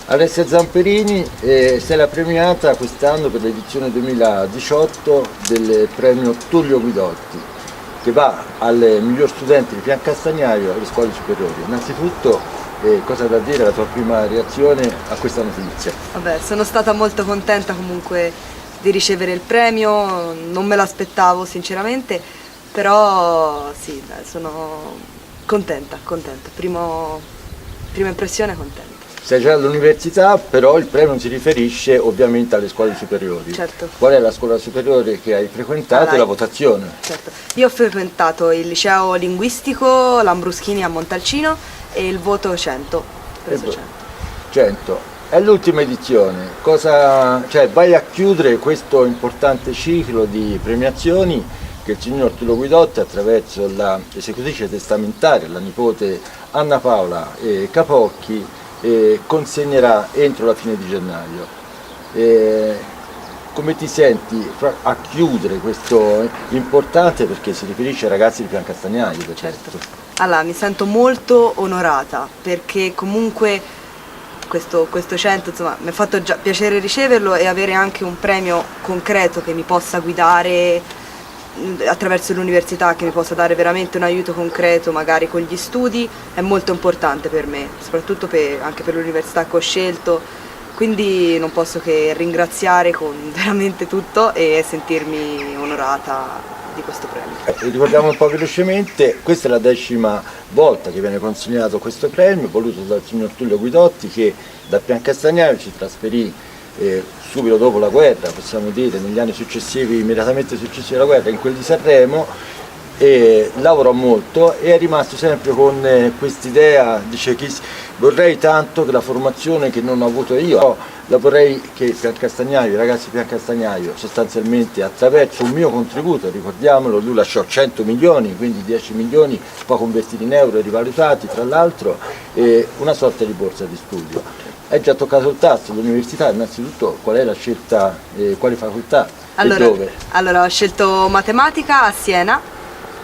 Alessia Zamperini, sei la premiata quest'anno per l'edizione 2018 del premio Tullio Guidotti, che va alle miglior studenti di Piancastagnaio alle scuole superiori. Innanzitutto, cosa da dire, la tua prima reazione a questa notizia? Vabbè, sono stata molto contenta comunque di ricevere il premio, non me l'aspettavo sinceramente, però sì, dai, sono contenta. Prima impressione contenta. Sei già all'università, però il premio si riferisce ovviamente alle scuole superiori. Certo. Qual è la scuola superiore che hai frequentato e la votazione? Certo. Io ho frequentato il liceo linguistico Lambruschini a Montalcino e il voto 100. Preso 100. 100. È l'ultima edizione. Vai a chiudere questo importante ciclo di premiazioni che il signor Tullio Guidotti, attraverso l'esecutrice testamentaria, la nipote Anna Paola Capocchi, consegnerà entro la fine di gennaio. Come ti senti a chiudere questo importante, perché si riferisce ai ragazzi di Piancastagnaio? Certo. Allora, mi sento molto onorata perché comunque questo 100, insomma, mi ha fatto già piacere riceverlo e avere anche un premio concreto che mi possa guidare attraverso l'università, che mi possa dare veramente un aiuto concreto magari con gli studi, è molto importante per me, soprattutto anche per l'università che ho scelto, quindi non posso che ringraziare con veramente tutto e sentirmi onorata di questo premio. Ricordiamo un po' velocemente, questa è la 10ª volta che viene consegnato questo premio, voluto dal signor Tullio Guidotti, che da Piancastagnaio si trasferì subito dopo la guerra, possiamo dire, negli anni successivi, immediatamente successivi alla guerra, in quel di Sanremo, e lavorò molto e è rimasto sempre con quest'idea, dice, vorrei tanto che la formazione che non ho avuto io, la vorrei che Piancastagnaio, i ragazzi di Piancastagnaio, sostanzialmente attraverso un mio contributo, ricordiamolo, lui lasciò 100 milioni, quindi 10 milioni poi convertiti in euro e rivalutati tra l'altro, una sorta di borsa di studio. Hai già toccato il tasto dell'università, innanzitutto qual è la scelta, quali facoltà e dove? Allora, ho scelto matematica a Siena,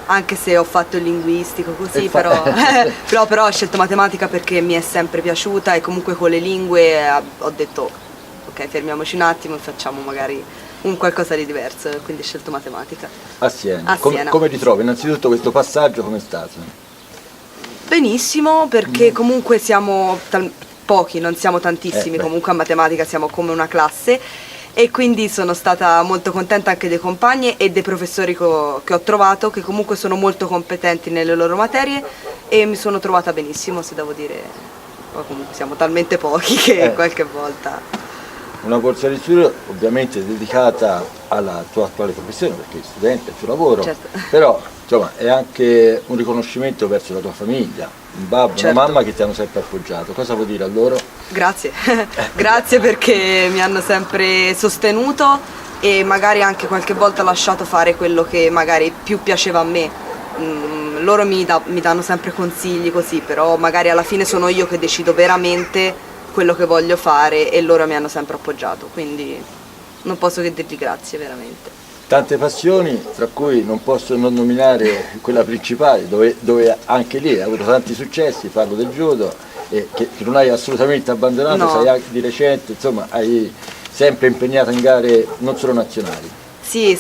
anche se ho fatto il linguistico così, però ho scelto matematica perché mi è sempre piaciuta e comunque con le lingue ho detto ok, fermiamoci un attimo e facciamo magari un qualcosa di diverso, quindi ho scelto matematica. A Siena. Siena. Come ritrovi innanzitutto questo passaggio, come è stato? Benissimo, perché comunque siamo pochi, non siamo tantissimi, comunque a matematica siamo come una classe e quindi sono stata molto contenta anche dei compagni e dei professori che ho trovato, che comunque sono molto competenti nelle loro materie e mi sono trovata benissimo, se devo dire. Poi comunque siamo talmente pochi che qualche volta. Una borsa di studio ovviamente dedicata alla tua attuale professione, perché studente è il tuo lavoro, certo. Però insomma è anche un riconoscimento verso la tua famiglia, un babbo, certo. Una mamma che ti hanno sempre appoggiato. Cosa vuol dire a loro? Grazie, grazie perché mi hanno sempre sostenuto e magari anche qualche volta lasciato fare quello che magari più piaceva a me. Loro mi danno sempre consigli così, però magari alla fine sono io che decido veramente quello che voglio fare e loro mi hanno sempre appoggiato, quindi non posso che dirgli grazie veramente. Tante passioni, tra cui non posso non nominare quella principale, dove anche lì hai avuto tanti successi, parlo del judo, che non hai assolutamente abbandonato, no. Sai anche di recente, insomma, hai sempre impegnato in gare non solo nazionali. Sì,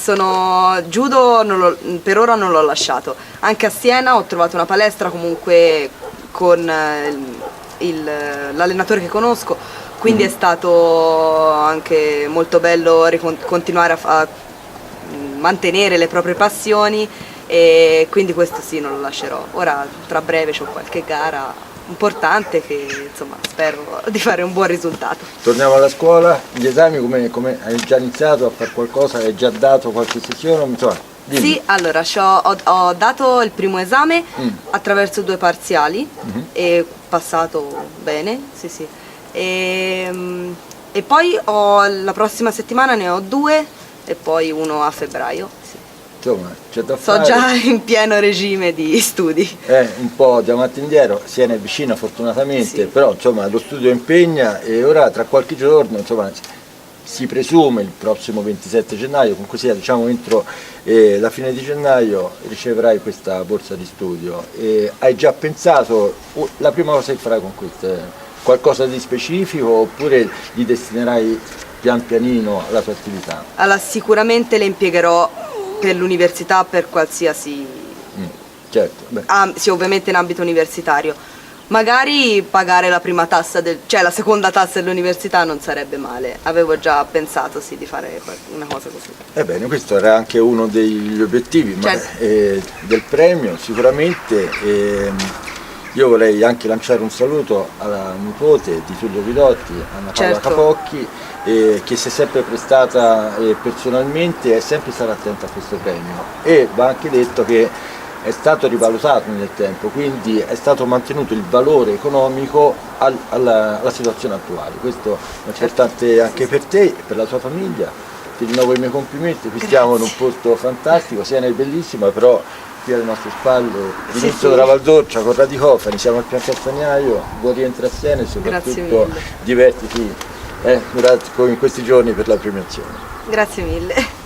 judo per ora non l'ho lasciato, anche a Siena ho trovato una palestra comunque con l'allenatore che conosco, quindi è stato anche molto bello continuare a mantenere le proprie passioni e quindi questo sì, non lo lascerò. Ora tra breve c'ho qualche gara importante che insomma spero di fare un buon risultato. Torniamo alla scuola, gli esami come hai già iniziato a fare qualcosa, hai già dato qualche sessione? Insomma, dimmi. Sì, allora ho dato il primo esame attraverso 2 parziali e passato bene, sì. E poi la prossima settimana ne ho 2 e poi uno a febbraio. Sì. Insomma, c'è da fare. Sto già in pieno regime di studi. Un po' di avanti e indietro, Siena è vicina fortunatamente, sì. Però insomma lo studio impegna e ora tra qualche giorno, insomma, si presume il prossimo 27 gennaio, comunque sia diciamo entro la fine di gennaio riceverai questa borsa di studio. Hai già pensato la prima cosa che farai con queste qualcosa di specifico oppure li destinerai pian pianino alla tua attività? Allora, sicuramente le impiegherò per l'università, per qualsiasi... Certo, beh. Sì, ovviamente in ambito universitario. Magari pagare la prima tassa, cioè la seconda tassa dell'università non sarebbe male. Avevo già pensato sì, di fare una cosa così. Ebbene, questo era anche uno degli obiettivi Certo. del premio, sicuramente. Io vorrei anche lanciare un saluto alla nipote di Tullio Guidotti, Anna Paola Certo. Capocchi, che si è sempre prestata personalmente, è sempre stata attenta a questo premio, e va anche detto che è stato rivalutato nel tempo, quindi è stato mantenuto il valore economico alla situazione attuale. Questo è importante anche per te e per la tua famiglia. Ti rinnovo i miei complimenti, qui stiamo in un posto fantastico, Siena è bellissima, però qui alle nostre spalle l'inizio della Valdorcia con Radicofani, siamo al Pian Castagnaio, buon rientro a Siena e soprattutto divertiti in questi giorni per la premiazione. Grazie mille.